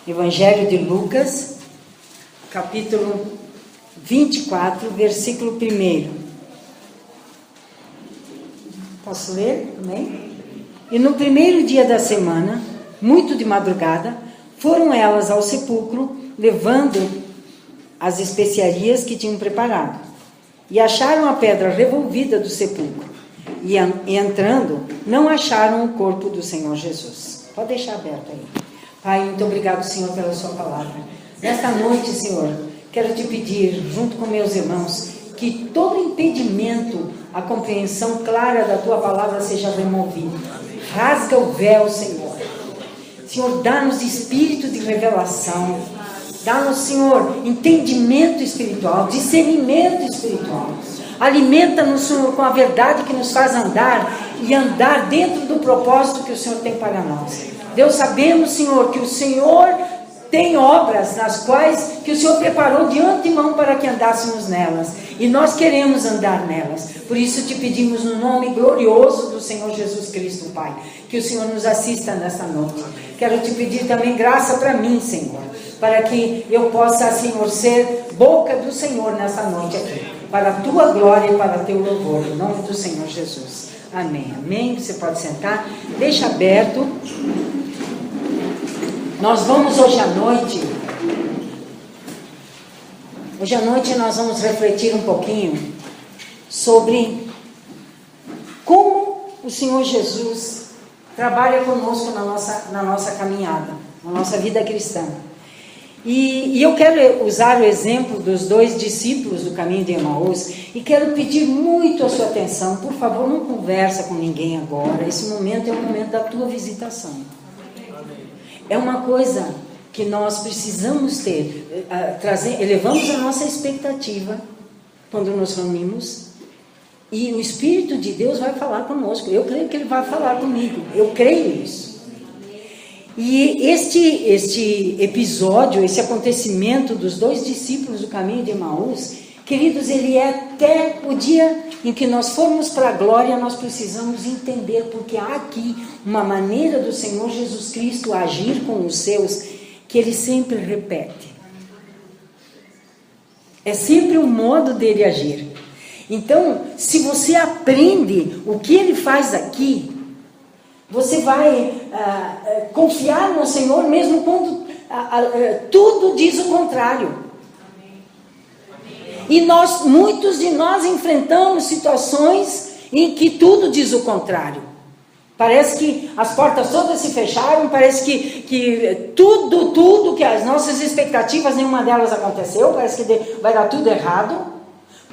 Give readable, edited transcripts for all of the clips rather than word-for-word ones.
Evangelho de Lucas, capítulo 24, versículo 1. Posso ler também? E no primeiro dia da semana, muito de madrugada, foram elas ao sepulcro, levando as especiarias que tinham preparado. E acharam a pedra revolvida do sepulcro. E entrando, não acharam o corpo do Senhor Jesus. Pode deixar aberto aí. Pai, muito obrigado, Senhor, pela sua palavra. Nesta noite, Senhor, quero te pedir, junto com meus irmãos, que todo impedimento à compreensão clara da tua palavra seja removido. Rasga o véu, Senhor. Senhor, dá-nos espírito de revelação. Dá-nos, Senhor, entendimento espiritual, discernimento espiritual. Alimenta-nos, Senhor, com a verdade que nos faz andar e andar dentro do propósito que o Senhor tem para nós. Deus, sabemos, Senhor, que o Senhor tem obras nas quais que o Senhor preparou de antemão para que andássemos nelas. E nós queremos andar nelas. Por isso te pedimos no nome glorioso do Senhor Jesus Cristo, Pai, que o Senhor nos assista nesta noite. Quero te pedir também graça para mim, Senhor, para que eu possa, Senhor, ser boca do Senhor nesta noite aqui, para a tua glória e para o teu louvor, em nome do Senhor Jesus. Amém, amém. Você pode sentar, deixa aberto. Nós vamos hoje à noite nós vamos refletir um pouquinho sobre como o Senhor Jesus trabalha conosco na nossa caminhada, na nossa vida cristã. E eu quero usar o exemplo dos 2 discípulos do caminho de Emaús e quero pedir muito a sua atenção. Por favor, não conversa com ninguém agora. Esse momento é o momento da tua visitação. É uma coisa que nós precisamos ter, elevamos a nossa expectativa quando nos reunimos e o Espírito de Deus vai falar conosco. Eu creio que Ele vai falar comigo, eu creio nisso. E este episódio, esse acontecimento dos 2 discípulos do caminho de Emaús, queridos, ele é até o dia em que nós formos para a glória, nós precisamos entender, porque há aqui uma maneira do Senhor Jesus Cristo agir com os seus, que Ele sempre repete. É sempre o modo dele agir. Então, se você aprende o que Ele faz aqui, você vai confiar no Senhor, mesmo quando tudo diz o contrário. E muitos de nós enfrentamos situações em que tudo diz o contrário. Parece que as portas todas se fecharam, parece que tudo que as nossas expectativas, nenhuma delas aconteceu, parece que vai dar tudo errado.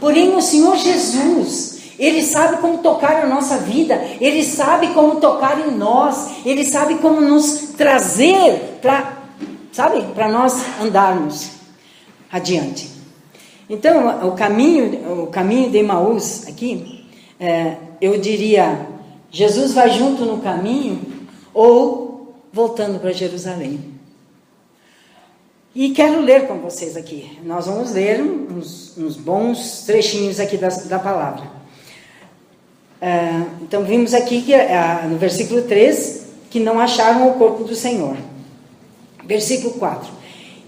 Porém, o Senhor Jesus, Ele sabe como tocar a nossa vida, Ele sabe como tocar em nós, Ele sabe como nos trazer para nós andarmos adiante. Então, o caminho de Emaús aqui, eu diria, Jesus vai junto no caminho ou voltando para Jerusalém. E quero ler com vocês aqui. Nós vamos ler uns bons trechinhos aqui da palavra. Então, vimos aqui que no versículo 3, que não acharam o corpo do Senhor. Versículo 4.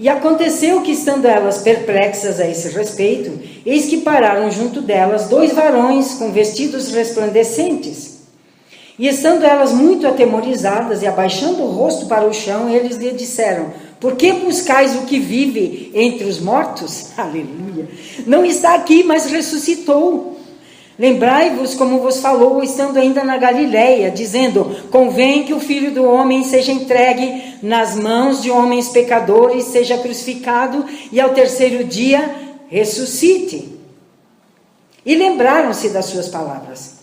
E aconteceu que, estando elas perplexas a esse respeito, eis que pararam junto delas 2 varões com vestidos resplandecentes. E estando elas muito atemorizadas e abaixando o rosto para o chão, eles lhe disseram: por que buscais o que vive entre os mortos? Aleluia! Não está aqui, mas ressuscitou. Lembrai-vos como vos falou, estando ainda na Galileia, dizendo: convém que o Filho do Homem seja entregue nas mãos de homens pecadores, seja crucificado e ao terceiro dia ressuscite. E lembraram-se das suas palavras.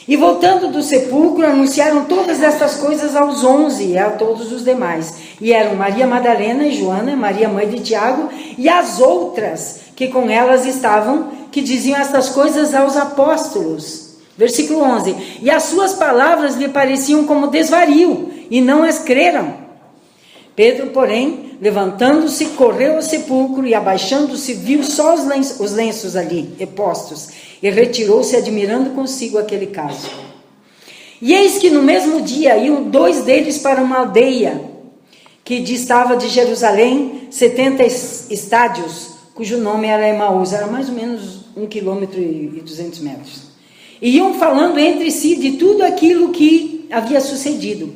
E voltando do sepulcro, anunciaram todas estas coisas aos 11 e a todos os demais. E eram Maria Madalena e Joana, Maria mãe de Tiago, e as outras que com elas estavam, que diziam estas coisas aos apóstolos. Versículo 11. E as suas palavras lhe pareciam como desvario, e não as creram. Pedro, porém, levantando-se, correu ao sepulcro, e abaixando-se, viu só os lenços ali postos, e retirou-se, admirando consigo aquele caso. E eis que no mesmo dia iam 2 deles para uma aldeia, que distava de Jerusalém 70 estádios, cujo nome era Emaús, era mais ou menos 1,2 km. E iam falando entre si de tudo aquilo que havia sucedido.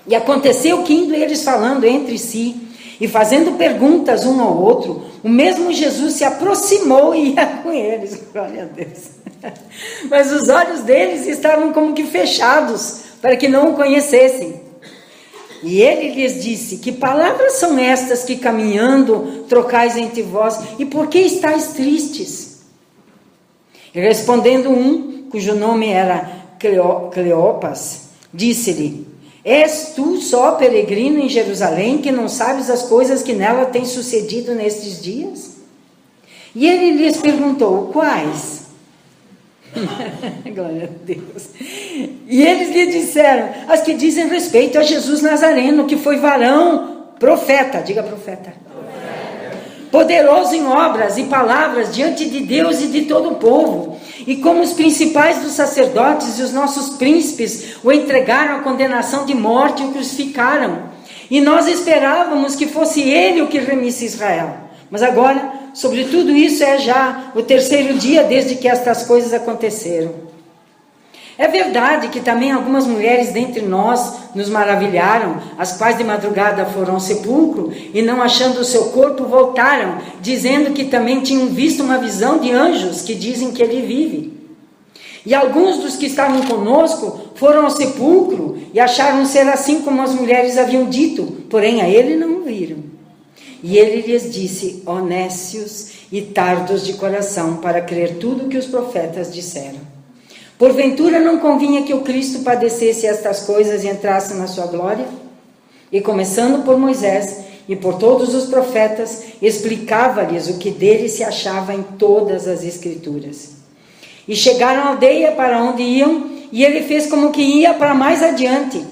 E aconteceu que, indo eles falando entre si e fazendo perguntas um ao outro, o mesmo Jesus se aproximou e ia com eles. Glória a Deus. Mas os olhos deles estavam como que fechados, para que não o conhecessem. E ele lhes disse: que palavras são estas que caminhando trocais entre vós? E por que estáis tristes? E respondendo um, cujo nome era Cleopas, disse-lhe: és tu só peregrino em Jerusalém, que não sabes as coisas que nela têm sucedido nestes dias? E ele lhes perguntou: quais? Glória a Deus. E eles lhe disseram: as que dizem respeito a Jesus Nazareno, que foi varão, profeta, diga profeta, poderoso em obras e palavras diante de Deus e de todo o povo, e como os principais dos sacerdotes e os nossos príncipes o entregaram à condenação de morte e o crucificaram, e nós esperávamos que fosse ele o que remisse Israel. Mas agora, sobre tudo isso, é já o 3º dia desde que estas coisas aconteceram. É verdade que também algumas mulheres dentre nós nos maravilharam, as quais de madrugada foram ao sepulcro e, não achando o seu corpo, voltaram, dizendo que também tinham visto uma visão de anjos que dizem que ele vive. E alguns dos que estavam conosco foram ao sepulcro e acharam ser assim como as mulheres haviam dito, porém a ele não o viram. E ele lhes disse: ó nécios e tardos de coração, para crer tudo o que os profetas disseram. Porventura não convinha que o Cristo padecesse estas coisas e entrasse na sua glória? E começando por Moisés e por todos os profetas, explicava-lhes o que dele se achava em todas as Escrituras. E chegaram à aldeia para onde iam, e ele fez como que ia para mais adiante.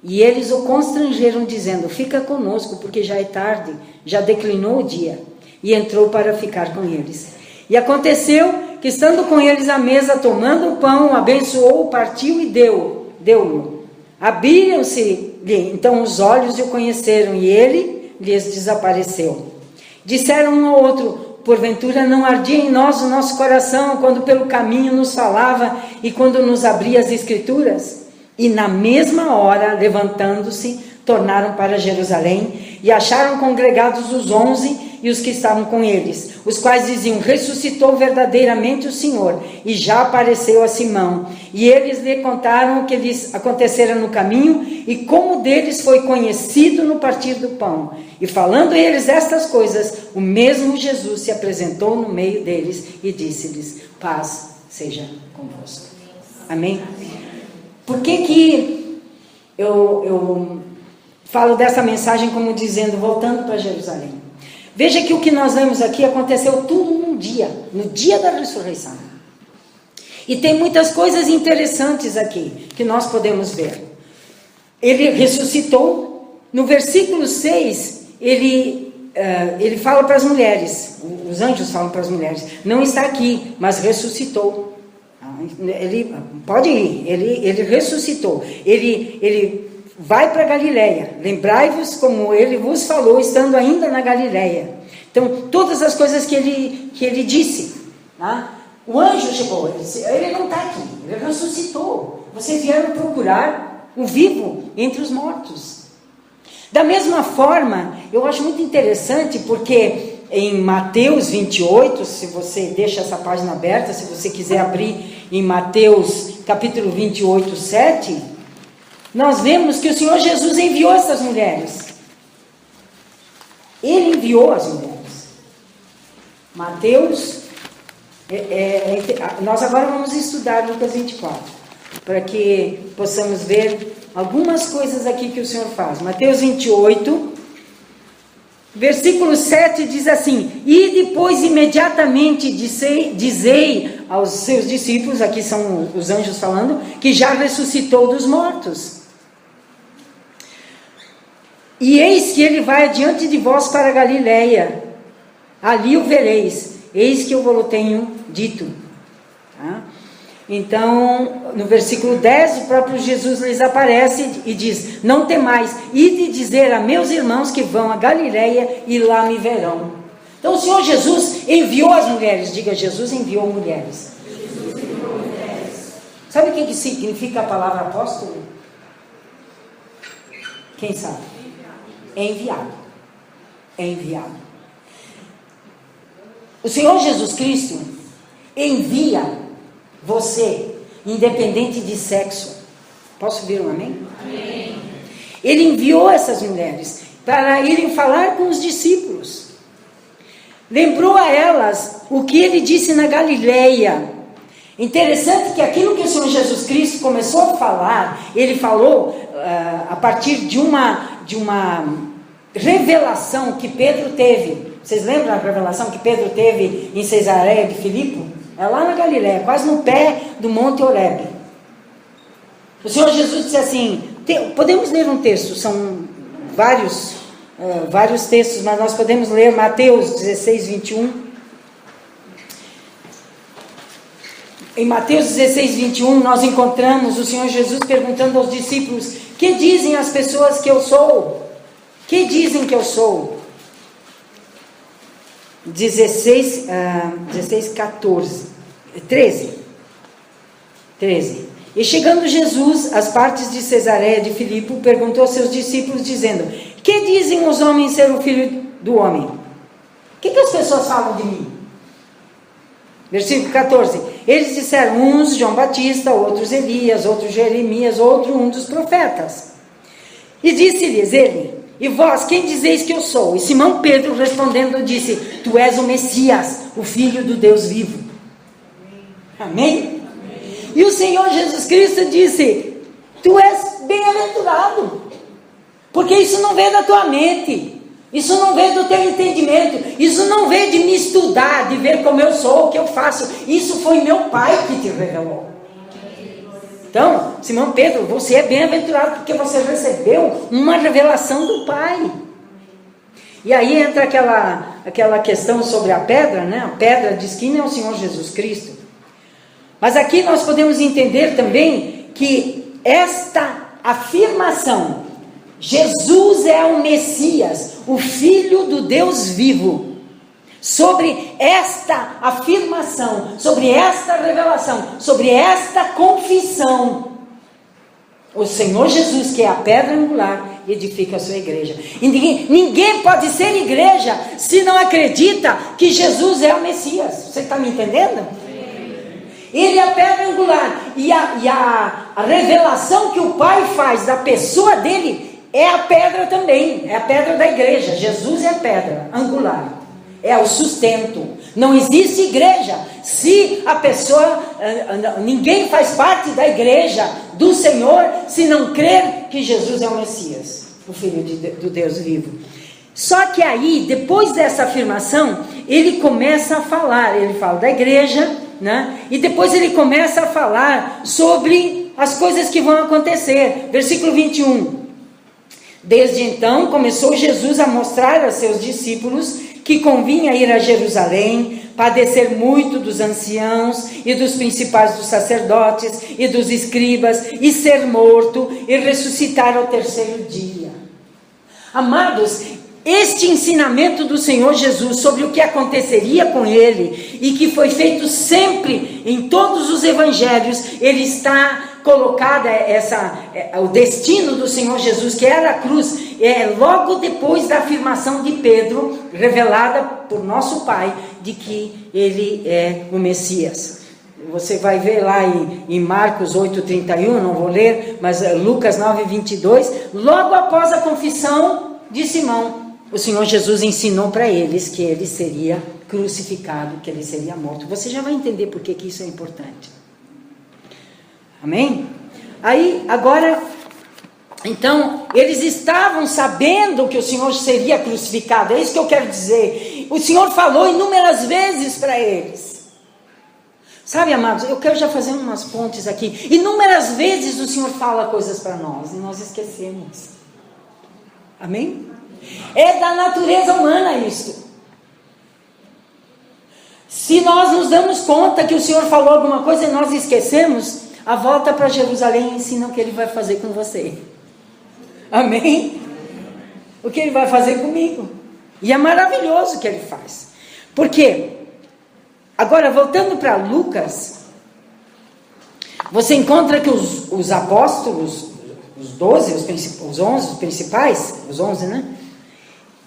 E eles o constrangeram, dizendo: fica conosco, porque já é tarde, já declinou o dia. E entrou para ficar com eles. E aconteceu que, estando com eles à mesa, tomando o pão, abençoou, partiu e deu-o. Abriram-se-lhe então os olhos e o conheceram, e ele lhes desapareceu. Disseram um ao outro: porventura não ardia em nós o nosso coração, quando pelo caminho nos falava e quando nos abria as Escrituras? E na mesma hora, levantando-se, tornaram para Jerusalém e acharam congregados os 11 e os que estavam com eles, os quais diziam: ressuscitou verdadeiramente o Senhor e já apareceu a Simão. E eles lhe contaram o que lhes acontecera no caminho e como deles foi conhecido no partir do pão. E falando eles estas coisas, o mesmo Jesus se apresentou no meio deles e disse-lhes: paz seja convosco. Amém? Por que eu falo dessa mensagem como dizendo, voltando para Jerusalém? Veja que o que nós vemos aqui aconteceu tudo num dia, no dia da ressurreição. E tem muitas coisas interessantes aqui que nós podemos ver. Ele ressuscitou. No versículo 6, ele fala para as mulheres, os anjos falam para as mulheres: não está aqui, mas ressuscitou. Ele pode ir, ele ressuscitou, ele vai para Galileia. Lembrai-vos como ele vos falou, estando ainda na Galileia. Então, todas as coisas que ele disse, tá? O anjo chegou, ele não está aqui, ele ressuscitou. Vocês vieram procurar o vivo entre os mortos. Da mesma forma, eu acho muito interessante, porque em Mateus 28, se você deixa essa página aberta, se você quiser abrir em Mateus capítulo 28, 7, nós vemos que o Senhor Jesus enviou essas mulheres. Ele enviou as mulheres. Mateus, nós agora vamos estudar Lucas 24, para que possamos ver algumas coisas aqui que o Senhor faz. Mateus 28, versículo 7 diz assim: e depois imediatamente dizei aos seus discípulos, aqui são os anjos falando, que já ressuscitou dos mortos. E eis que ele vai adiante de vós para Galileia, ali o vereis, eis que eu vos tenho dito. Tá? Então, no versículo 10, o próprio Jesus lhes aparece e diz: não temais, ide dizer a meus irmãos que vão a Galileia e lá me verão. Então o Senhor Jesus enviou as mulheres. Diga, Jesus enviou mulheres. Jesus enviou mulheres. Sabe o que significa a palavra apóstolo? Quem sabe? Enviado. Enviado. O Senhor Jesus Cristo envia você, independente de sexo. Posso ouvir um amém? Amém. Ele enviou essas mulheres para irem falar com os discípulos. Lembrou a elas o que ele disse na Galileia. Interessante que aquilo que o Senhor Jesus Cristo começou a falar, ele falou a partir de uma revelação que Pedro teve. Vocês lembram da revelação que Pedro teve em Cesareia de Filipe? É lá na Galileia, quase no pé do Monte Horebe. O Senhor Jesus disse assim, podemos ler um texto, são vários textos, mas nós podemos ler Mateus 16, 21. Em Mateus 16, 21, nós encontramos o Senhor Jesus perguntando aos discípulos: que dizem as pessoas que eu sou? Que dizem que eu sou? 13. E chegando Jesus às partes de Cesareia de Filipe, perguntou aos seus discípulos, dizendo: que dizem os homens ser o filho do homem? O que as pessoas falam de mim? Versículo 14. Eles disseram, uns João Batista, outros Elias, outros Jeremias, outro um dos profetas. E disse-lhes ele: e vós, quem dizeis que eu sou? E Simão Pedro respondendo disse: tu és o Messias, o Filho do Deus vivo. Amém? E o Senhor Jesus Cristo disse: tu és bem-aventurado, porque isso não veio da tua mente, isso não veio do teu entendimento, isso não veio de me estudar, de ver como eu sou, o que eu faço. Isso foi meu Pai que te revelou. Então, Simão Pedro, você é bem-aventurado porque você recebeu uma revelação do Pai. E aí entra aquela questão sobre a pedra, né? A pedra de esquina é o Senhor Jesus Cristo. Mas aqui nós podemos entender também que esta afirmação, Jesus é o Messias, o Filho do Deus vivo, sobre esta afirmação, sobre esta revelação, sobre esta confissão, o Senhor Jesus, que é a pedra angular, edifica a sua igreja. E ninguém pode ser igreja se não acredita que Jesus é o Messias. Você está me entendendo? Ele é a pedra angular, e a revelação que o Pai faz da pessoa dele é a pedra também, é a pedra da igreja. Jesus é a pedra angular, é o sustento. Não existe igreja se a pessoa, ninguém faz parte da igreja do Senhor se não crer que Jesus é o Messias, o Filho do Deus vivo. Só que aí, depois dessa afirmação, ele começa a falar, ele fala da igreja, né? E depois ele começa a falar sobre as coisas que vão acontecer. Versículo 21. Desde então começou Jesus a mostrar a seus discípulos que convinha ir a Jerusalém, padecer muito dos anciãos e dos principais dos sacerdotes e dos escribas, e ser morto e ressuscitar ao terceiro dia. Amados, este ensinamento do Senhor Jesus sobre o que aconteceria com ele, e que foi feito sempre em todos os evangelhos, ele está colocado, o destino do Senhor Jesus, que era a cruz, logo depois da afirmação de Pedro, revelada por nosso Pai, de que ele é o Messias. Você vai ver lá em Marcos 8:31, não vou ler, mas Lucas 9:22, logo após a confissão de Simão, o Senhor Jesus ensinou para eles que ele seria crucificado, que ele seria morto. Você já vai entender por que isso é importante. Amém? Aí, agora, então, eles estavam sabendo que o Senhor seria crucificado. É isso que eu quero dizer. O Senhor falou inúmeras vezes para eles. Sabe, amados, eu quero já fazer umas pontes aqui. Inúmeras vezes o Senhor fala coisas para nós e nós esquecemos. Amém? É da natureza humana isso. Se nós nos damos conta que o Senhor falou alguma coisa e nós esquecemos, a volta para Jerusalém ensina o que Ele vai fazer com você. Amém? O que Ele vai fazer comigo. E é maravilhoso o que Ele faz. Por quê? Agora, voltando para Lucas, você encontra que os apóstolos, os 12, os 11 principais, os 11, né?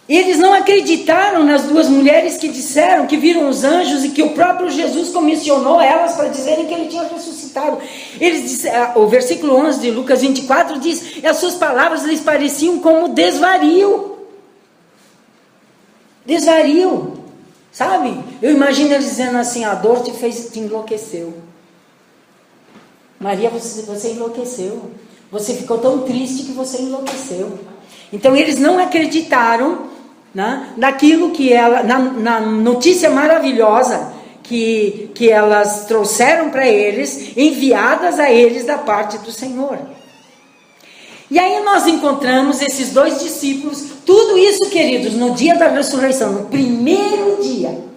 Eles não acreditaram nas duas mulheres que disseram que viram os anjos e que o próprio Jesus comissionou elas para dizerem que Ele tinha ressuscitado. Eles disseram, o versículo 11 de Lucas 24 diz, e as suas palavras lhes pareciam como desvario. Desvario, sabe? Eu imagino eles dizendo assim, a dor te enlouqueceu. Maria, você enlouqueceu. Você ficou tão triste que você enlouqueceu. Então eles não acreditaram, né, naquilo que ela, na notícia maravilhosa que elas trouxeram para eles, enviadas a eles da parte do Senhor. E aí nós encontramos esses dois discípulos, tudo isso, queridos, no dia da ressurreição, no primeiro dia.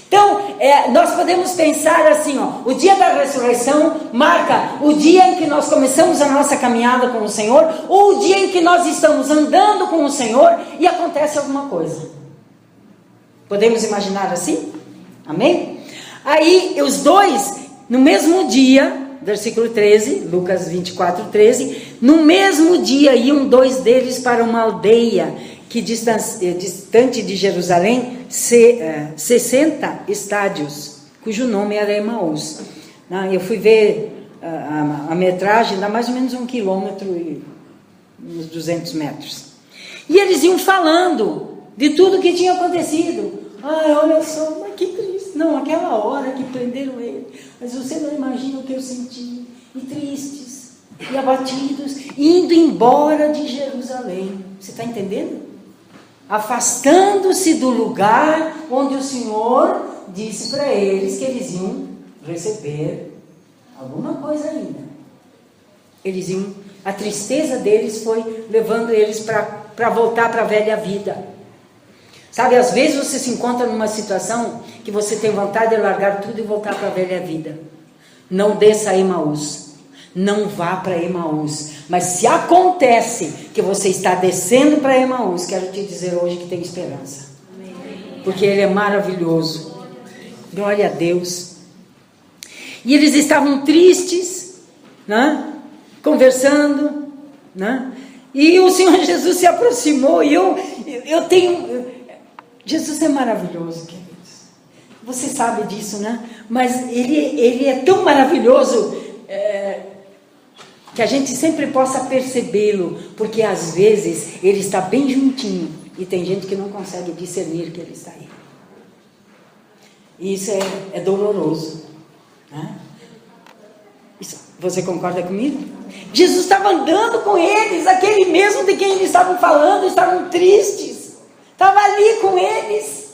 Então, nós podemos pensar assim, ó, o dia da ressurreição marca o dia em que nós começamos a nossa caminhada com o Senhor, ou o dia em que nós estamos andando com o Senhor e acontece alguma coisa. Podemos imaginar assim? Amém? Aí, os dois, no mesmo dia, versículo 13, Lucas 24, 13, no mesmo dia iam dois deles para uma aldeia que distante de Jerusalém, 60 estádios, cujo nome era Emaús. Eu fui ver a metragem, dá mais ou menos 1 quilômetro e uns 200 metros. E eles iam falando de tudo que tinha acontecido. Olha só, mas que triste. Não, aquela hora que prenderam ele. Mas você não imagina o que eu senti. E tristes, e abatidos, indo embora de Jerusalém. Você está entendendo? Afastando-se do lugar onde o Senhor disse para eles que eles iam receber alguma coisa ainda. Eles iam, a tristeza deles foi levando eles para voltar para a velha vida. Sabe, às vezes você se encontra numa situação que você tem vontade de largar tudo e voltar para a velha vida. Não desça a Emaús. Não vá para Emaús. Mas se acontece que você está descendo para Emaús, quero te dizer hoje que tem esperança. Amém. Porque Ele é maravilhoso. Glória a Deus. E eles estavam tristes, né? Conversando, né? E o Senhor Jesus se aproximou. E eu tenho... Jesus é maravilhoso, queridos. Você sabe disso, né? Mas Ele é tão maravilhoso... que a gente sempre possa percebê-lo, porque às vezes Ele está bem juntinho, e tem gente que não consegue discernir que Ele está aí. E isso é doloroso, né? Você concorda comigo? Jesus estava andando com eles, aquele mesmo de quem eles estavam falando, estavam tristes, estava ali com eles.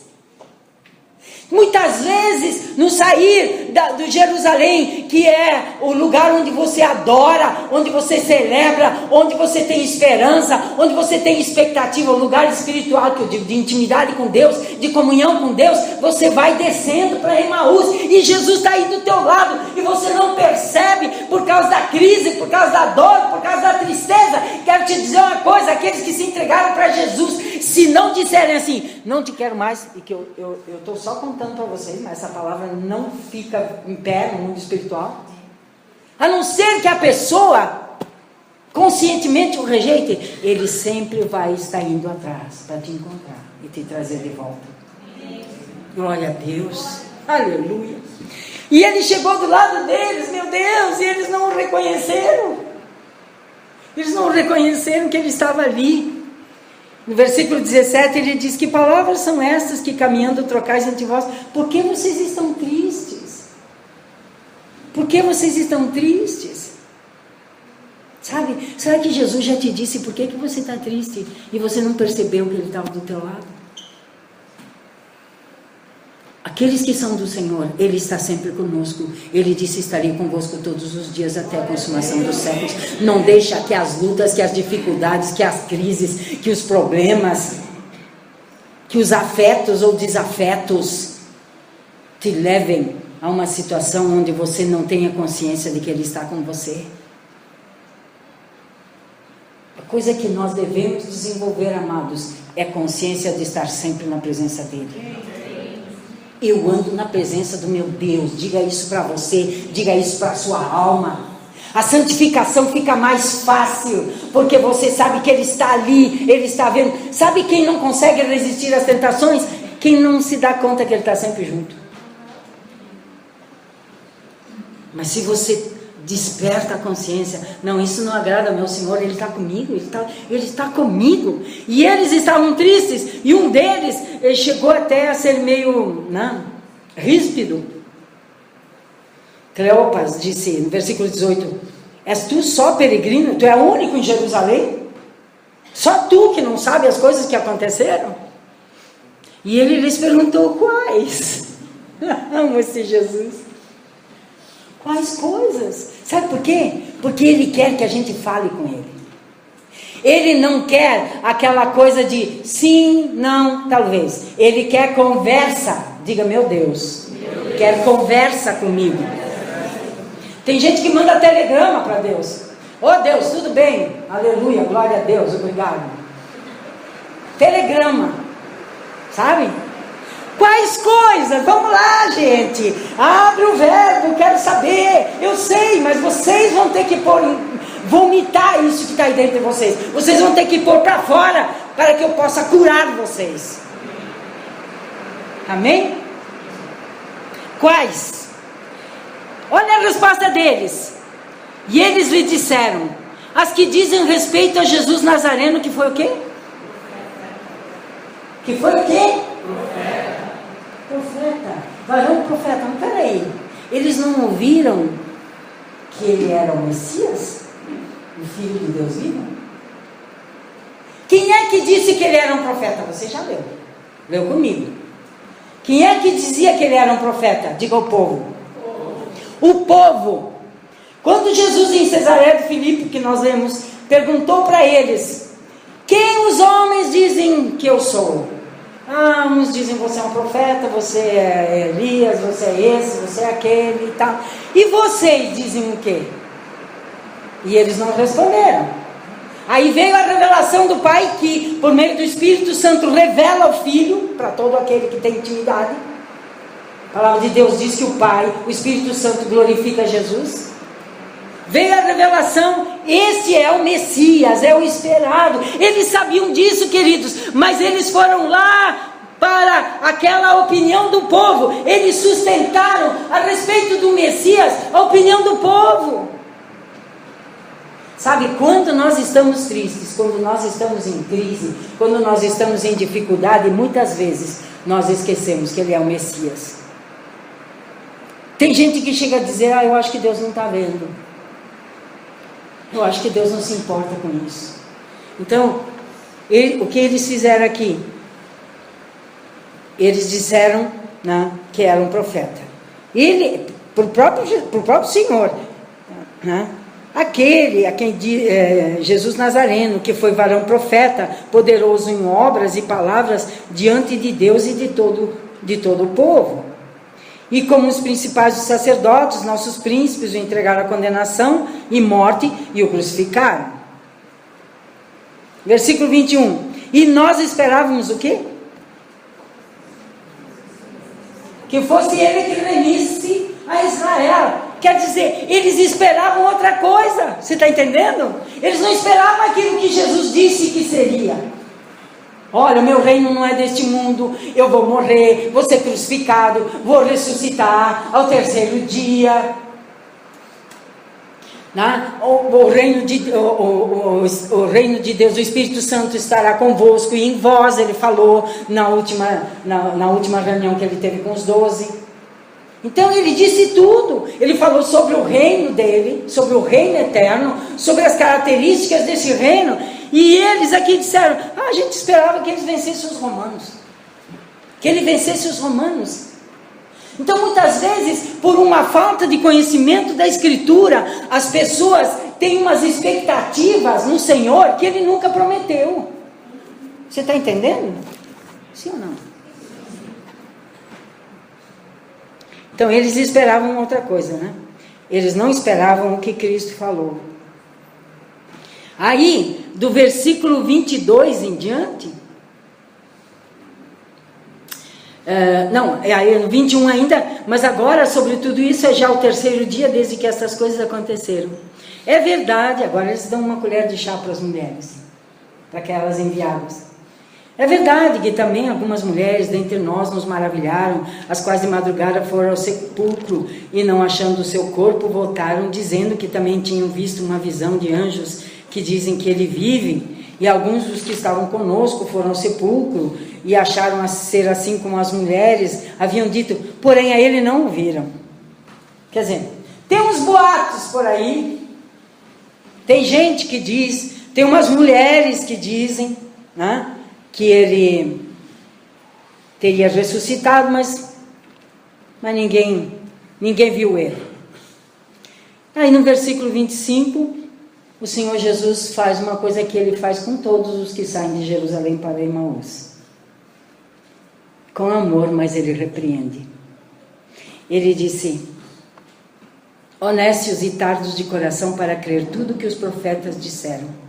Muitas vezes, no sair do Jerusalém, que é o lugar onde você adora, onde você celebra, onde você tem esperança, onde você tem expectativa, o lugar espiritual, que eu digo, de intimidade com Deus, de comunhão com Deus, você vai descendo para Emaús, e Jesus está aí do teu lado, e você não percebe, por causa da crise, por causa da dor, por causa da tristeza. Quero te dizer uma coisa, aqueles que se entregaram para Jesus, se não disserem assim, não te quero mais, e que eu estou só contando para vocês, mas essa palavra não fica em pé no mundo espiritual, a não ser que a pessoa conscientemente o rejeite, ele sempre vai estar indo atrás para te encontrar e te trazer de volta. Glória a Deus, aleluia. E ele chegou do lado deles, meu Deus, e eles não o reconheceram. Eles não reconheceram que ele estava ali. No versículo 17 ele diz: que palavras são estas que caminhando trocais entre vós? Por que vocês estão tristes? Por que vocês estão tristes? Sabe, será que Jesus já te disse por que você está triste e você não percebeu que Ele estava do teu lado? Aqueles que são do Senhor, Ele está sempre conosco. Ele disse: estarei convosco todos os dias até a consumação dos séculos. Não deixa que as lutas, que as dificuldades, que as crises, que os problemas, que os afetos ou desafetos te levem a uma situação onde você não tenha consciência de que Ele está com você. A coisa que nós devemos desenvolver, amados, é consciência de estar sempre na presença dEle. Eu ando na presença do meu Deus. Diga isso para você, diga isso para a sua alma. A santificação fica mais fácil, porque você sabe que Ele está ali, Ele está vendo. Sabe quem não consegue resistir às tentações? Quem não se dá conta que Ele está sempre junto. Mas se você desperta a consciência, não, isso não agrada ao meu Senhor, Ele está comigo, Ele está comigo. E eles estavam tristes, e um deles chegou até a ser meio ríspido. Cleopas disse no versículo 18: és tu só peregrino? Tu é o único em Jerusalém? Só tu que não sabe as coisas que aconteceram? E ele lhes perguntou: quais? Amo esse Jesus. Quais coisas? Sabe por quê? Porque Ele quer que a gente fale com Ele. Ele não quer aquela coisa de sim, não, talvez. Ele quer conversa. Diga, meu Deus, quer conversa comigo. Tem gente que manda telegrama para Deus. Oh Deus, tudo bem? Aleluia, glória a Deus, obrigado. Telegrama, sabe? Quais coisas? Vamos lá, gente. Abre o verbo, quero saber. Eu sei, mas vocês vão ter que vomitar isso que está aí dentro de vocês. Vocês vão ter que pôr para fora, para que eu possa curar vocês. Amém? Quais? Olha a resposta deles. E eles lhe disseram: as que dizem respeito a Jesus Nazareno, que foi o quê? Que foi o quê? Profeta. Varão profeta. Mas peraí, eles não ouviram que ele era o Messias? O Filho de Deus vivo? Quem é que disse que ele era um profeta? Você já leu. Leu comigo. Quem é que dizia que ele era um profeta? Diga ao povo. O povo. Quando Jesus em Cesareia de Filipe, que nós lemos, perguntou para eles: quem os homens dizem que eu sou? Uns dizem você é um profeta, você é Elias, você é esse, você é aquele e tal. E vocês dizem o quê? E eles não responderam. Aí veio a revelação do Pai, que por meio do Espírito Santo revela ao Filho, para todo aquele que tem intimidade. A palavra de Deus diz que o Pai, o Espírito Santo glorifica Jesus. Veio a revelação, esse é o Messias, é o esperado. Eles sabiam disso, queridos, mas eles foram lá para aquela opinião do povo. Eles sustentaram a respeito do Messias a opinião do povo. Sabe, quando nós estamos tristes, quando nós estamos em crise, quando nós estamos em dificuldade, muitas vezes nós esquecemos que Ele é o Messias. Tem gente que chega a dizer: eu acho que Deus não está vendo. Eu acho que Deus não se importa com isso. Então, o que eles fizeram aqui? Eles disseram que era um profeta. Ele, para o próprio Senhor, aquele a quem Jesus Nazareno, que foi varão profeta, poderoso em obras e palavras diante de Deus e de todo o povo. E como os principais dos sacerdotes, nossos príncipes o entregaram à condenação e morte e o crucificaram. Versículo 21. E nós esperávamos o quê? Que fosse ele que remisse a Israel. Quer dizer, eles esperavam outra coisa. Você está entendendo? Eles não esperavam aquilo que Jesus disse que seria. Olha, o meu reino não é deste mundo, eu vou morrer, vou ser crucificado, vou ressuscitar ao terceiro dia. O reino de Deus, o Espírito Santo estará convosco e em vós, ele falou na última reunião que ele teve com os 12. Então ele disse tudo. Ele falou sobre o reino dele, sobre o reino eterno, sobre as características desse reino. E eles aqui disseram: a gente esperava que eles vencessem os romanos, que ele vencesse os romanos. Então muitas vezes, por uma falta de conhecimento da Escritura, as pessoas têm umas expectativas no Senhor que Ele nunca prometeu. Você está entendendo? Sim ou não? Então eles esperavam outra coisa, né? Eles não esperavam o que Cristo falou. Aí, do versículo 22 em diante, aí no 21 ainda, mas agora sobre tudo isso é já o terceiro dia desde que essas coisas aconteceram. É verdade, agora eles dão uma colher de chá para as mulheres, para aquelas enviadas. É verdade que também algumas mulheres dentre nós nos maravilharam, as quais de madrugada foram ao sepulcro e não achando o seu corpo, voltaram dizendo que também tinham visto uma visão de anjos que dizem que ele vive. E alguns dos que estavam conosco foram ao sepulcro e acharam a ser assim como as mulheres haviam dito, porém a ele não o viram. Quer dizer, tem uns boatos por aí, tem gente que diz, tem umas mulheres que dizem, né, que ele teria ressuscitado, mas ninguém viu ele. Aí no versículo 25, o Senhor Jesus faz uma coisa que ele faz com todos os que saem de Jerusalém para Emaús. Com amor, mas ele repreende. Ele disse, honestos e tardos de coração para crer tudo que os profetas disseram.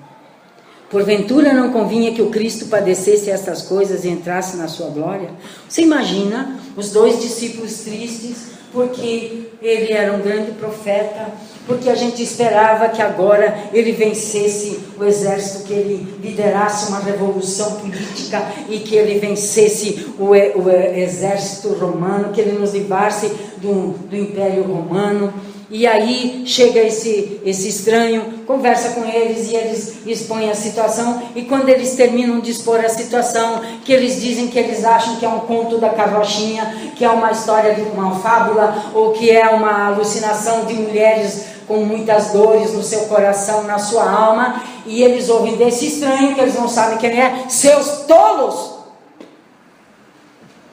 Porventura não convinha que o Cristo padecesse estas coisas e entrasse na sua glória? Você imagina os dois discípulos tristes, porque ele era um grande profeta, porque a gente esperava que agora ele vencesse o exército, que ele liderasse uma revolução política e que ele vencesse o exército romano, que ele nos livrasse do Império Romano. E aí chega esse estranho, conversa com eles e eles expõem a situação. E quando eles terminam de expor a situação, que eles dizem que eles acham que é um conto da carrochinha, que é uma história de uma fábula, ou que é uma alucinação de mulheres com muitas dores no seu coração, na sua alma, e eles ouvem desse estranho, que eles não sabem quem é, seus tolos!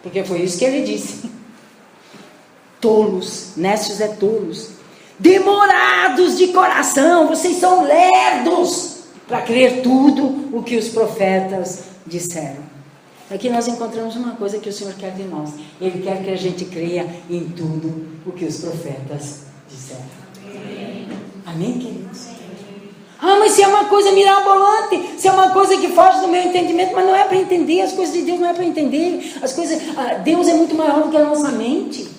Porque foi isso que ele disse. Tolos, nécios é tolos. Demorados de coração, vocês são lerdos para crer tudo o que os profetas disseram. Aqui nós encontramos uma coisa que o Senhor quer de nós. Ele quer que a gente creia em tudo o que os profetas disseram. Amém, queridos? Mas se é uma coisa mirabolante, se é uma coisa que foge do meu entendimento, mas não é para entender, as coisas de Deus não é para entender, Deus é muito maior do que a nossa mente.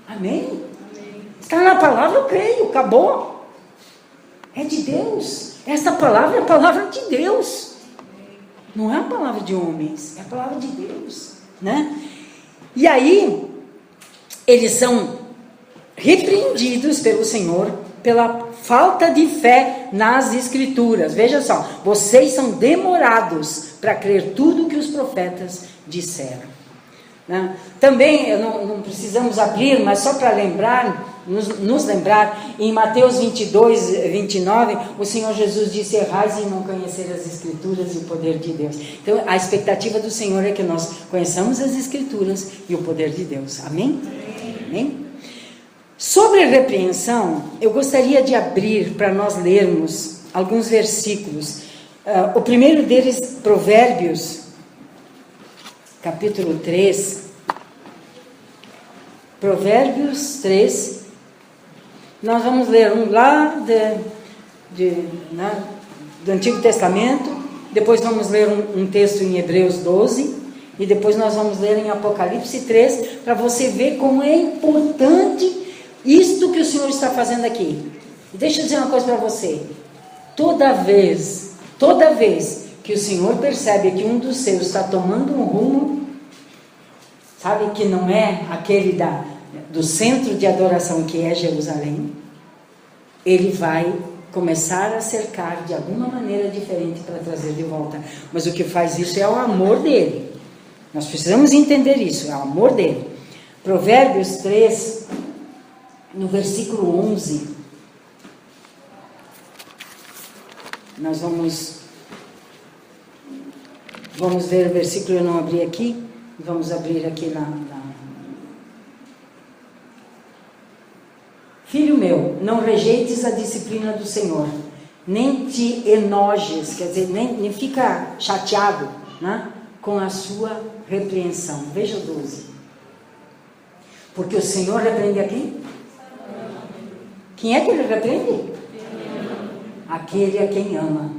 Amém? Está na palavra, eu creio, acabou. É de Deus. Esta palavra é a palavra de Deus. Não é a palavra de homens, é a palavra de Deus, né? E aí, eles são repreendidos pelo Senhor pela falta de fé nas Escrituras. Veja só, vocês são demorados para crer tudo que os profetas disseram, né? Também, não precisamos abrir, mas só para lembrar, nos lembrar, em Mateus 22, 29, o Senhor Jesus disse, errais em não conhecer as Escrituras e o poder de Deus. Então, a expectativa do Senhor é que nós conheçamos as Escrituras e o poder de Deus. Amém? Amém? Sobre a repreensão, eu gostaria de abrir para nós lermos alguns versículos. O primeiro deles, Provérbios, capítulo 3. Provérbios 3. Nós vamos ler um lá do Antigo Testamento, depois vamos ler um texto em Hebreus 12, e depois nós vamos ler em Apocalipse 3, para você ver como é importante isto que o Senhor está fazendo aqui. E deixa eu dizer uma coisa para você, toda vez que o Senhor percebe que um dos seus está tomando um rumo, sabe, que não é aquele do centro de adoração que é Jerusalém, ele vai começar a cercar de alguma maneira diferente para trazer de volta. Mas o que faz isso é o amor dele. Nós precisamos entender isso, é o amor dele. Provérbios 3, no versículo 11, nós vamos ver o versículo, eu não abri aqui, vamos abrir aqui Filho meu, não rejeites a disciplina do Senhor, nem te enojes, quer dizer, nem fica chateado, né, com a sua repreensão. Veja o 12. Porque o Senhor repreende a quem? Quem é que Ele repreende? Aquele a quem ama.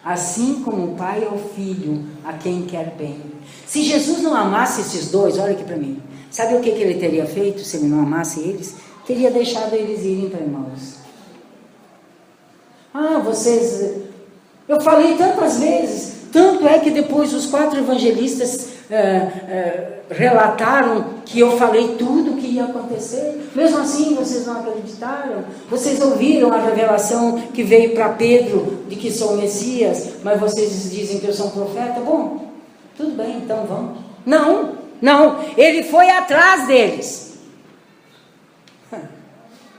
Assim como o pai ao filho, a quem quer bem. Se Jesus não amasse esses dois, olha aqui para mim. Sabe o que Ele teria feito se Ele não amasse eles? Teria deixado eles irem para Emmaus. Vocês... Eu falei tantas vezes. Tanto é que depois os 4 evangelistas relataram que eu falei tudo o que ia acontecer. Mesmo assim, vocês não acreditaram. Vocês ouviram a revelação que veio para Pedro de que sou o Messias, mas vocês dizem que eu sou um profeta. Bom, tudo bem, então vamos. Não, ele foi atrás deles.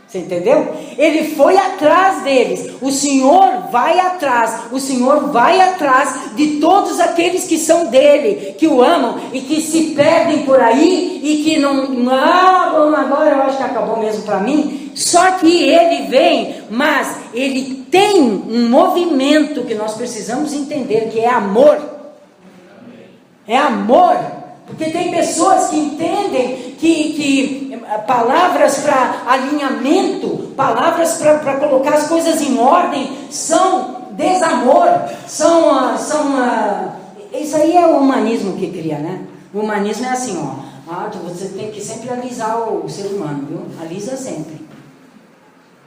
Você entendeu? Ele foi atrás deles. O Senhor vai atrás. O Senhor vai atrás de todos aqueles que são dele, que o amam e que se perdem por aí e que não, agora eu acho que acabou mesmo para mim. Só que ele vem, mas ele tem um movimento que nós precisamos entender, que é amor. É amor. Porque tem pessoas que entendem que palavras para alinhamento, palavras para colocar as coisas em ordem, são desamor, isso aí é o humanismo que cria, né? O humanismo é assim, você tem que sempre alisar o ser humano, viu? Alisa sempre.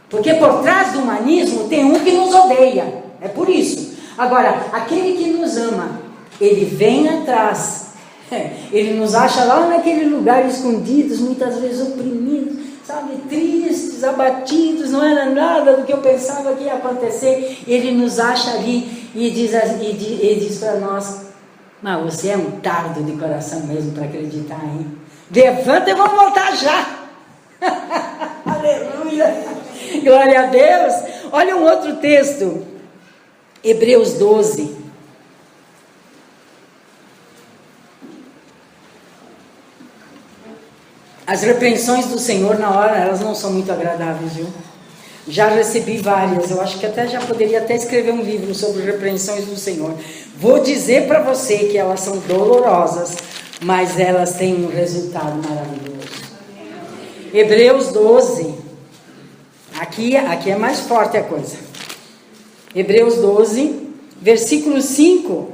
Porque por trás do humanismo tem um que nos odeia, é por isso. Agora, aquele que nos ama, ele vem atrás. Ele nos acha lá naquele lugar escondidos, muitas vezes oprimidos, sabe, tristes, abatidos, não era nada do que eu pensava que ia acontecer. Ele nos acha ali e diz para nós: mas você é um tardo de coração mesmo para acreditar, hein? Levanta e vamos voltar já. Aleluia, glória a Deus. Olha um outro texto, Hebreus 12. As repreensões do Senhor na hora, elas não são muito agradáveis, viu? Já recebi várias, eu acho que já poderia escrever um livro sobre repreensões do Senhor. Vou dizer para você que elas são dolorosas, mas elas têm um resultado maravilhoso. Hebreus 12, aqui é mais forte a coisa. Hebreus 12, versículo 5.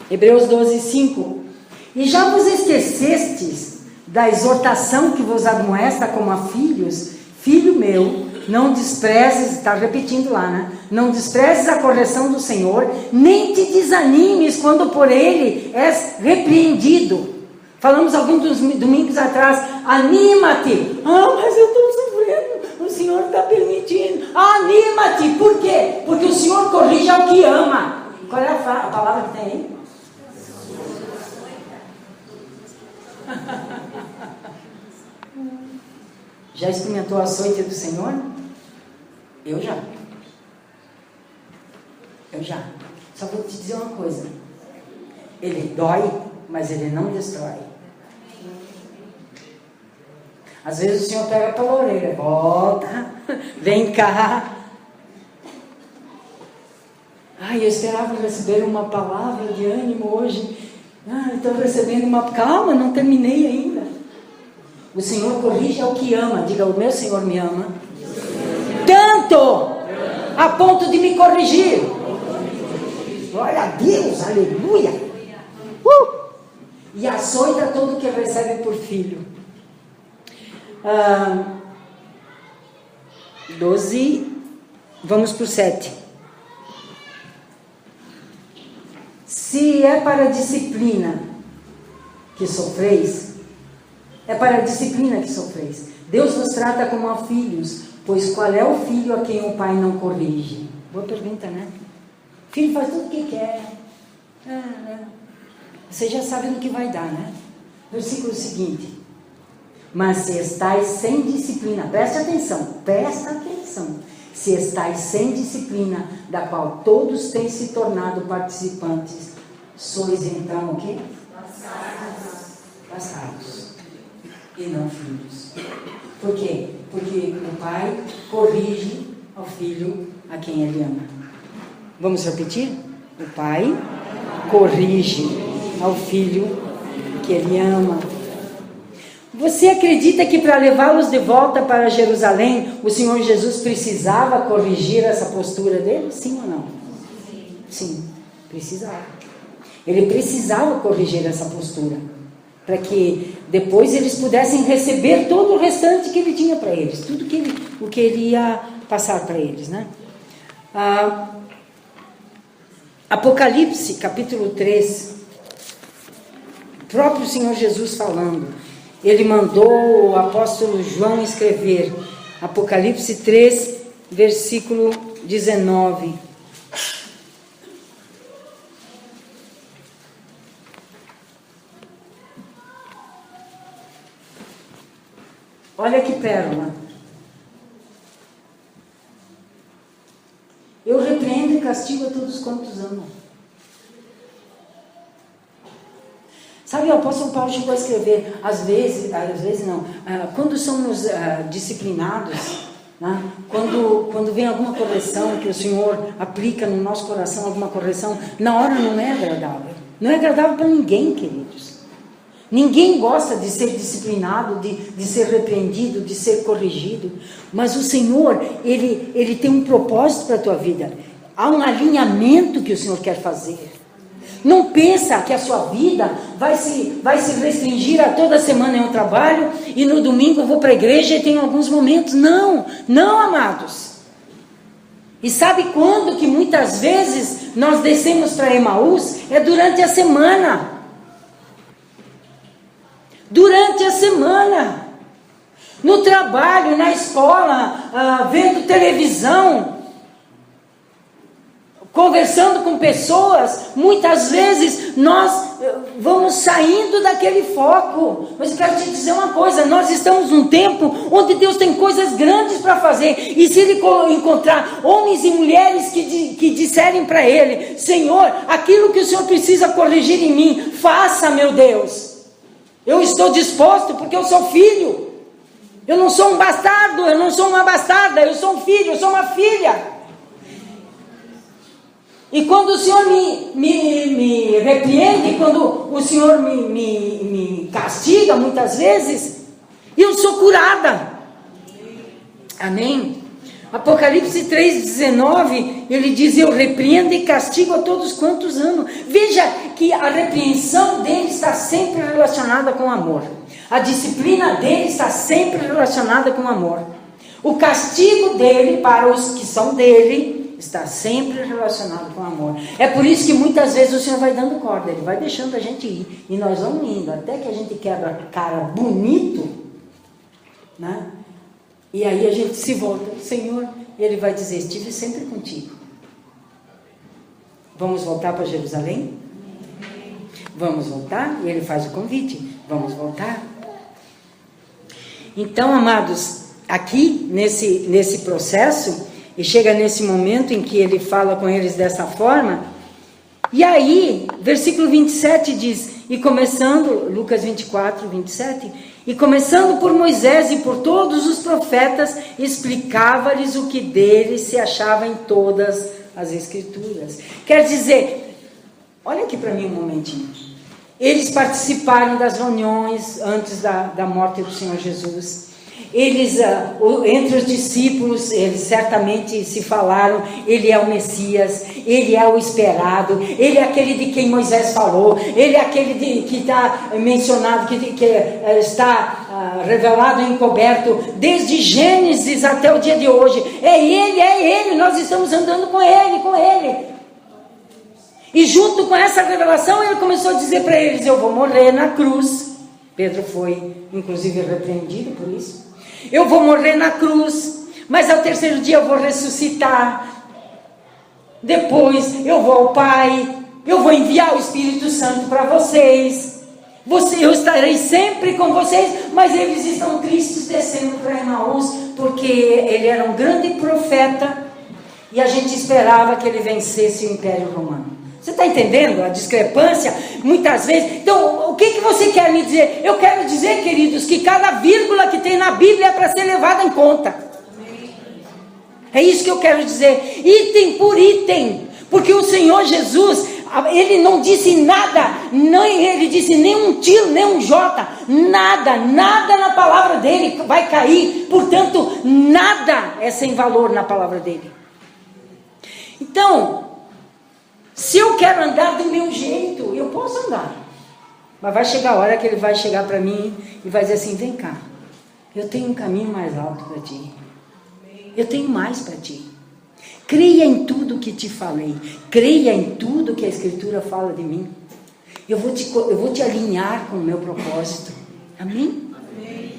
Hebreus 12, 5. E já vos esquecestes da exortação que vos admoesta como a filhos? Filho meu, não desprezes, está repetindo lá, né? Não desprezes a correção do Senhor, nem te desanimes quando por ele és repreendido. Falamos alguns domingos atrás, anima-te. Mas eu estou sofrendo, o Senhor está permitindo. Anima-te, por quê? Porque o Senhor corrige ao que ama. Qual é a palavra que tem aí? Já experimentou a açoite do Senhor? Eu já. Só vou te dizer uma coisa. Ele dói, mas ele não destrói. Às vezes o Senhor pega pela orelha, volta, vem cá. Eu esperava receber uma palavra de ânimo hoje. Estou recebendo uma... Calma, não terminei ainda. O Senhor corrige ao que ama. Diga, o meu Senhor me ama. Tanto a ponto de me corrigir. Glória a Deus, aleluia. E açoita todo que recebe por filho. 12, vamos para o 7. Se é para a disciplina que sofreis, é para a disciplina que sofreis. Deus vos trata como a filhos, pois qual é o filho a quem o pai não corrige? Boa pergunta, né? O filho faz tudo o que quer. Você já sabe no que vai dar, né? Versículo seguinte. Mas se estáis sem disciplina, presta atenção. Se estáis sem disciplina, da qual todos têm se tornado participantes, sois então o quê? Bastardos. E não filhos. Por quê? Porque o pai corrige ao filho a quem ele ama. Vamos repetir? O pai corrige ao filho que Ele ama. Você acredita que para levá-los de volta para Jerusalém, o Senhor Jesus precisava corrigir essa postura dele? Sim ou não? Sim, precisava. Ele precisava corrigir essa postura, para que depois eles pudessem receber todo o restante que Ele tinha para eles, tudo o que Ele ia passar para eles, né? Apocalipse, capítulo 3, o próprio Senhor Jesus falando, Ele mandou o apóstolo João escrever, Apocalipse 3, versículo 19. Olha que pérola. Eu repreendo e castigo a todos quantos amam. Sabe, o apóstolo Paulo chegou a escrever, às vezes não, quando somos disciplinados, né? Quando vem alguma correção que o Senhor aplica no nosso coração, alguma correção, na hora não é agradável. Não é agradável para ninguém, queridos. Ninguém gosta de ser disciplinado, de ser repreendido, de ser corrigido. Mas o Senhor, Ele tem um propósito para a tua vida. Há um alinhamento que o Senhor quer fazer. Não pensa que a sua vida vai se restringir a toda semana em um trabalho e no domingo eu vou para a igreja e tenho alguns momentos. Não, não, amados. E sabe quando que muitas vezes nós descemos para Emaús? É durante a semana. Durante a semana. No trabalho, na escola, vendo televisão, conversando com pessoas, muitas vezes nós vamos saindo daquele foco. Mas eu quero te dizer uma coisa, nós estamos num tempo onde Deus tem coisas grandes para fazer, e se Ele encontrar homens e mulheres que disserem para Ele, Senhor, aquilo que o Senhor precisa corrigir em mim, faça, meu Deus, eu estou disposto, porque eu sou filho, eu não sou um bastardo, eu não sou uma bastarda, eu sou um filho, eu sou uma filha. E quando o Senhor me repreende, quando o Senhor me castiga muitas vezes, eu sou curada. Amém? Apocalipse 3,19, ele diz, eu repreendo e castigo a todos quantos amo. Veja que a repreensão dele está sempre relacionada com amor. A disciplina dele está sempre relacionada com amor. O castigo dele para os que são dele está sempre relacionado com amor. É por isso que muitas vezes o Senhor vai dando corda, Ele vai deixando a gente ir, e nós vamos indo, até que a gente quebra a cara bonito, né? E aí a gente se volta, Senhor, Ele vai dizer, estive sempre contigo. Vamos voltar para Jerusalém? Vamos voltar? E Ele faz o convite, vamos voltar? Então, amados, aqui nesse processo, e chega nesse momento em que ele fala com eles dessa forma. E aí, versículo 27 diz, e começando, Lucas 24, 27, e começando por Moisés e por todos os profetas, explicava-lhes o que deles se achava em todas as Escrituras. Quer dizer, olha aqui para mim um momentinho. Eles participaram das reuniões antes da morte do Senhor Jesus. Eles, entre os discípulos, eles certamente se falaram, Ele é o Messias, Ele é o esperado, Ele é aquele de quem Moisés falou, Ele é aquele que está mencionado, que está revelado e encoberto, desde Gênesis até o dia de hoje. É Ele, nós estamos andando com Ele. E junto com essa revelação, Ele começou a dizer para eles, eu vou morrer na cruz. Pedro foi, inclusive, repreendido por isso. Eu vou morrer na cruz, mas ao terceiro dia eu vou ressuscitar. Depois eu vou ao Pai, eu vou enviar o Espírito Santo para vocês. Eu estarei sempre com vocês, mas eles estão tristes descendo para Emaús, porque ele era um grande profeta e a gente esperava que ele vencesse o Império Romano. Você está entendendo a discrepância? Muitas vezes. Então, o que você quer me dizer? Eu quero dizer, queridos, que cada vírgula que tem na Bíblia é para ser levada em conta. É isso que eu quero dizer. Item por item. Porque o Senhor Jesus, Ele não disse nada, ele disse nem um tiro, nem um jota, nada na palavra dele vai cair, portanto, nada é sem valor na palavra dele. Então, se eu quero andar do meu jeito, eu posso andar, mas vai chegar a hora que ele vai chegar para mim e vai dizer assim: vem cá, eu tenho um caminho mais alto para ti, eu tenho mais para ti. Creia em tudo que te falei. Creia em tudo que a Escritura fala de mim. Eu vou te alinhar com o meu propósito. Amém? Amém?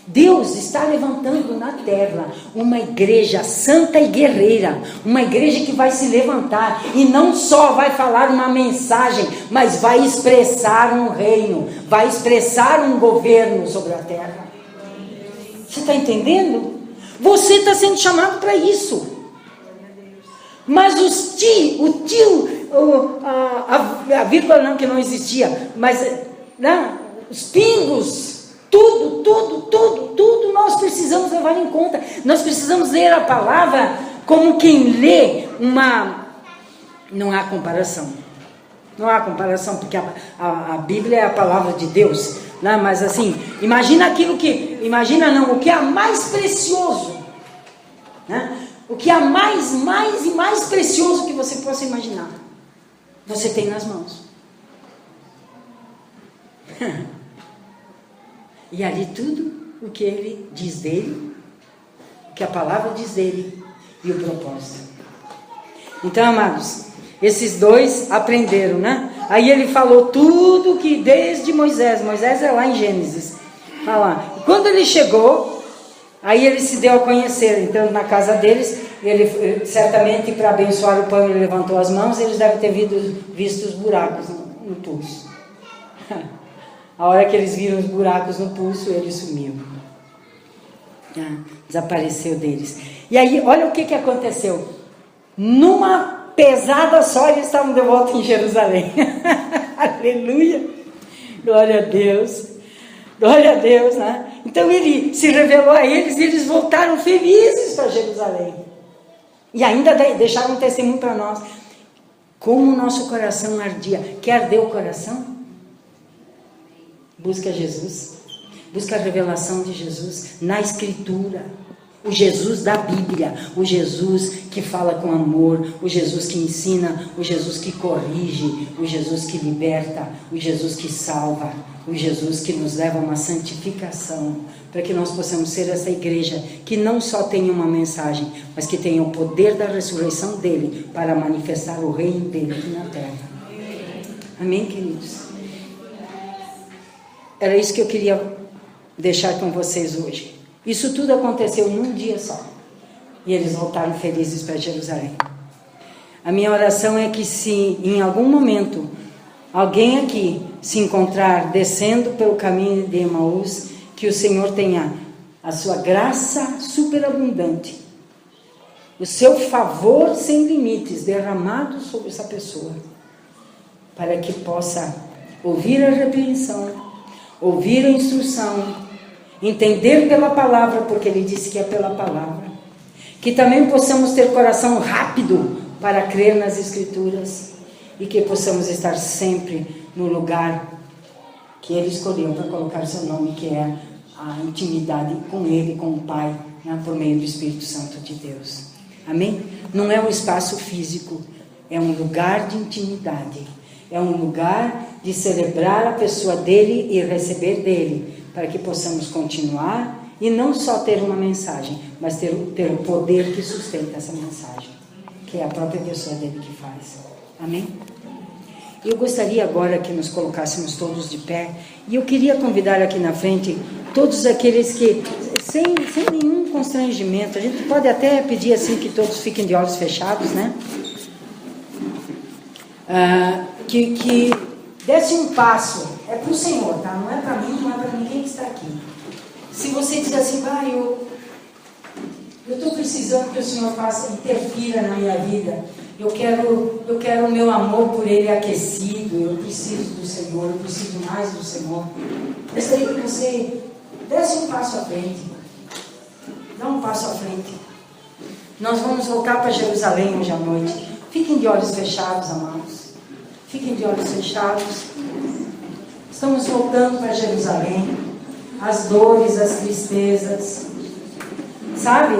Deus está levantando na terra uma igreja santa e guerreira. Uma igreja que vai se levantar e não só vai falar uma mensagem, mas vai expressar um reino. Vai expressar um governo sobre a terra. Você está entendendo? Você está sendo chamado para isso. Mas a vírgula não, que não existia, mas não, os pingos, tudo nós precisamos levar em conta. Nós precisamos ler a palavra como quem lê não há comparação. Não há comparação, porque a Bíblia é a palavra de Deus, né? Mas assim, o que é mais precioso, né? O que há mais e mais precioso que você possa imaginar, você tem nas mãos. E ali tudo o que ele diz dele, o que a palavra diz dele e o propósito. Então, amados, esses dois aprenderam, né? Aí ele falou tudo que desde Moisés é lá em Gênesis. Fala. Quando ele chegou, aí ele se deu a conhecer, entrando na casa deles. Ele certamente, para abençoar o pão, ele levantou as mãos. Eles devem ter visto os buracos no pulso. A hora que eles viram os buracos no pulso, ele sumiu. Desapareceu deles. E aí, olha o que aconteceu. Numa pesada só, eles estavam de volta em Jerusalém. Aleluia! Glória a Deus! Glória a Deus, né? Então ele se revelou a eles e eles voltaram felizes para Jerusalém. E ainda deixaram um testemunho para nós. Como o nosso coração ardia. Quer arder o coração? Busca Jesus. Busca a revelação de Jesus na Escritura. O Jesus da Bíblia. O Jesus que fala com amor. O Jesus que ensina. O Jesus que corrige. O Jesus que liberta. O Jesus que salva. O Jesus que nos leva a uma santificação, para que nós possamos ser essa igreja que não só tenha uma mensagem, mas que tenha o poder da ressurreição dele, para manifestar o reino dele aqui na terra. Amém, queridos? Era isso que eu queria deixar com vocês hoje. Isso tudo aconteceu num dia só, e eles voltaram felizes para Jerusalém. A minha oração é que, se em algum momento alguém aqui se encontrar descendo pelo caminho de Emaús, que o Senhor tenha a sua graça superabundante, o seu favor sem limites derramado sobre essa pessoa, para que possa ouvir a repreensão, ouvir a instrução, entender pela palavra, porque ele disse que é pela palavra, que também possamos ter coração rápido para crer nas Escrituras, e que possamos estar sempre no lugar que ele escolheu para colocar seu nome, que é a intimidade com ele, com o Pai, né, por meio do Espírito Santo de Deus. Amém? Não é um espaço físico, é um lugar de intimidade, é um lugar de celebrar a pessoa dele e receber dele, para que possamos continuar e não só ter uma mensagem, mas ter o poder que sustenta essa mensagem, que é a própria pessoa dele que faz. Amém? Eu gostaria agora que nos colocássemos todos de pé, e eu queria convidar aqui na frente todos aqueles que, sem nenhum constrangimento, a gente pode até pedir assim que todos fiquem de olhos fechados, né? Que desse um passo, é para o Senhor, tá? Não é para mim, não é para ninguém que está aqui. Se você diz assim, eu estou precisando que o Senhor interfira na minha vida, eu quero o meu amor por Ele aquecido, eu preciso do Senhor, eu preciso mais do Senhor. Gostaria que você desse um passo à frente. Dá um passo à frente. Nós vamos voltar para Jerusalém hoje à noite. Fiquem de olhos fechados, amados. Fiquem de olhos fechados. Estamos voltando para Jerusalém. As dores, as tristezas. Sabe?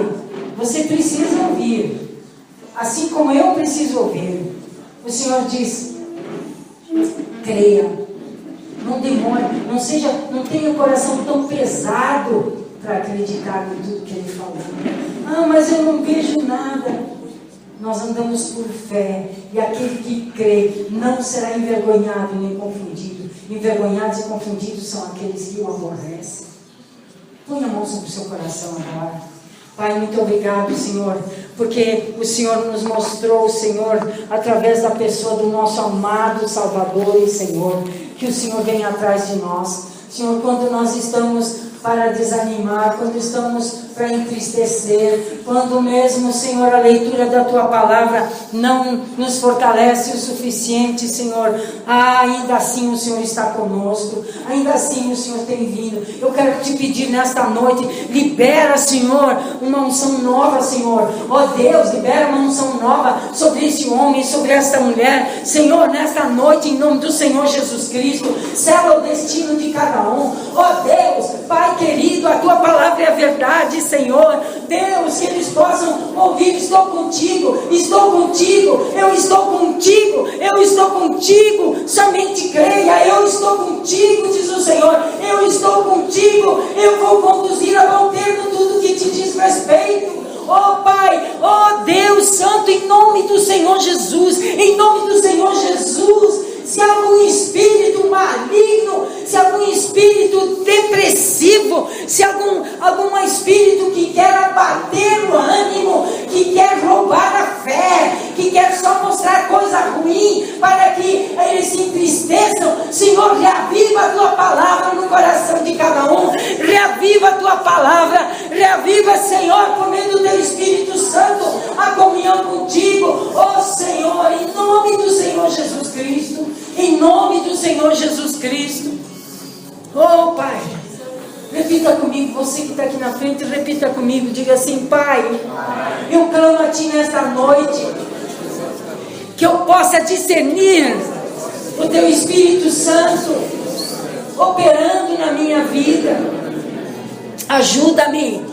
Você precisa ouvir. Assim como eu preciso ouvir. O Senhor diz: creia. Não demore. Não tenha o coração tão pesado para acreditar em tudo que Ele falou. Ah, mas eu não vejo nada. Nós andamos por fé, e aquele que crê não será envergonhado nem confundido. Envergonhados e confundidos são aqueles que o aborrecem. Põe a mão sobre o seu coração agora. Pai, muito obrigado, Senhor, porque o Senhor nos mostrou, Senhor, através da pessoa do nosso amado Salvador e Senhor, que o Senhor vem atrás de nós. Senhor, quando nós estamos para desanimar, quando estamos para entristecer, quando mesmo, Senhor, a leitura da Tua Palavra não nos fortalece o suficiente, Senhor, ainda assim o Senhor está conosco, ainda assim o Senhor tem vindo. Eu quero te pedir nesta noite, libera, Senhor, uma unção nova, Senhor. Ó Deus, libera uma unção nova sobre esse homem, sobre esta mulher, Senhor, nesta noite, em nome do Senhor Jesus Cristo. Sela o destino de cada um. Ó Deus, Pai querido, a Tua Palavra é a verdade, Senhor. Deus, que eles possam ouvir: estou contigo, estou contigo, eu estou contigo, eu estou contigo. Somente creia: eu estou contigo, diz o Senhor. Eu estou contigo, eu vou conduzir a bom termo tudo que te diz respeito. Oh Pai, oh Deus Santo, em nome do Senhor Jesus, em nome do Senhor Jesus, se há algum espírito maligno, se há algum espírito depressivo, se há algum espírito que quer abater o ânimo, que quer roubar a fé, que quer só mostrar coisa ruim para que eles se entristeçam, Senhor, reaviva a Tua Palavra no coração de cada um, reaviva a Tua Palavra, reaviva, Senhor, por meio do Teu Espírito Santo, a comunhão contigo, ó Senhor, em nome do Senhor Jesus Cristo, em nome do Senhor Jesus Cristo. Oh Pai, repita comigo, você que está aqui na frente, repita comigo, diga assim: Pai, eu clamo a Ti nesta noite, que eu possa discernir o Teu Espírito Santo operando na minha vida. Ajuda-me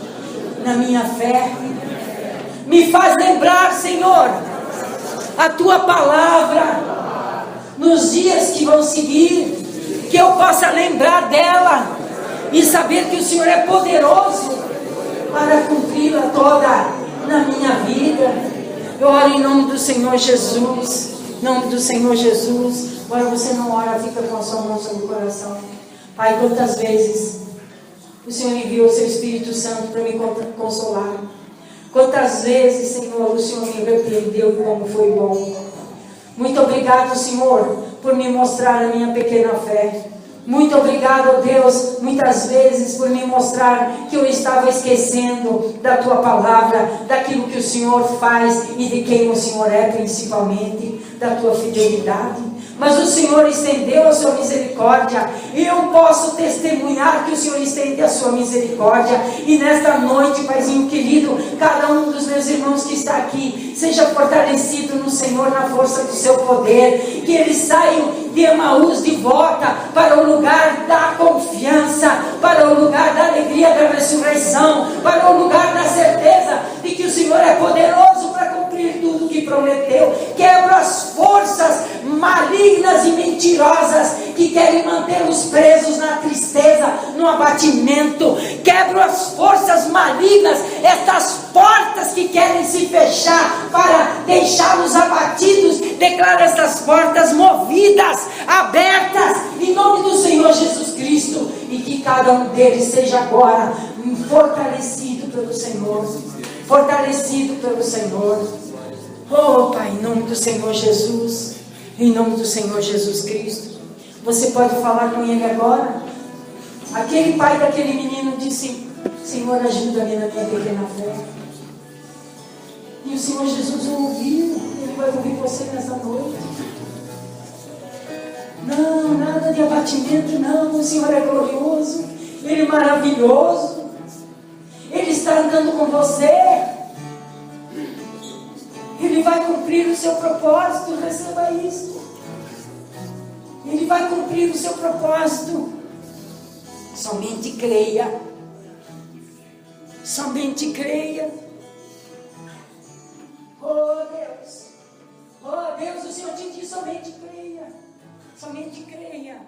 na minha fé, me faz lembrar, Senhor, a Tua Palavra nos dias que vão seguir, que eu possa lembrar dela e saber que o Senhor é poderoso para cumpri-la toda na minha vida. Eu oro em nome do Senhor Jesus, em nome do Senhor Jesus. Agora você não ora, fica com a sua mão sobre o coração. Pai, quantas vezes o Senhor enviou o Seu Espírito Santo para me consolar. Quantas vezes, Senhor, o Senhor me repreendeu como foi bom. Muito obrigado, Senhor, por me mostrar a minha pequena fé. Muito obrigado, Deus, muitas vezes por me mostrar que eu estava esquecendo da Tua Palavra, daquilo que o Senhor faz e de quem o Senhor é, principalmente, da Tua fidelidade. Mas o Senhor estendeu a Sua misericórdia, e eu posso testemunhar que o Senhor estende a Sua misericórdia. E nesta noite, Paizinho querido, cada um dos meus irmãos que está aqui, seja fortalecido no Senhor, na força do Seu poder, que eles saiam de Emaús de volta para o lugar da confiança, para o lugar da alegria da ressurreição, para o lugar da certeza de que o Senhor é poderoso para cumprir tudo que prometeu. Quebra as forças malignas e mentirosas que querem mantê-los presos na tristeza, no abatimento. Quebra as forças malignas, estas portas que querem se fechar para deixá-los abatidos. Declara estas portas movidas, abertas, em nome do Senhor Jesus Cristo, e que cada um deles seja agora fortalecido pelo Senhor, fortalecido pelo Senhor. Oh Pai, em nome do Senhor Jesus, em nome do Senhor Jesus Cristo. Você pode falar com Ele agora. Aquele pai daquele menino disse: Senhor, ajuda-me na minha pequena fé. E o Senhor Jesus o ouviu. Ele vai ouvir você nessa noite. Não, nada de abatimento, não. O Senhor é glorioso, Ele é maravilhoso, Ele está andando com você, Ele vai cumprir o seu propósito. Receba isso. vai cumprir o seu propósito. Somente creia. Somente creia. Oh Deus, o Senhor te diz: somente creia. Somente creia.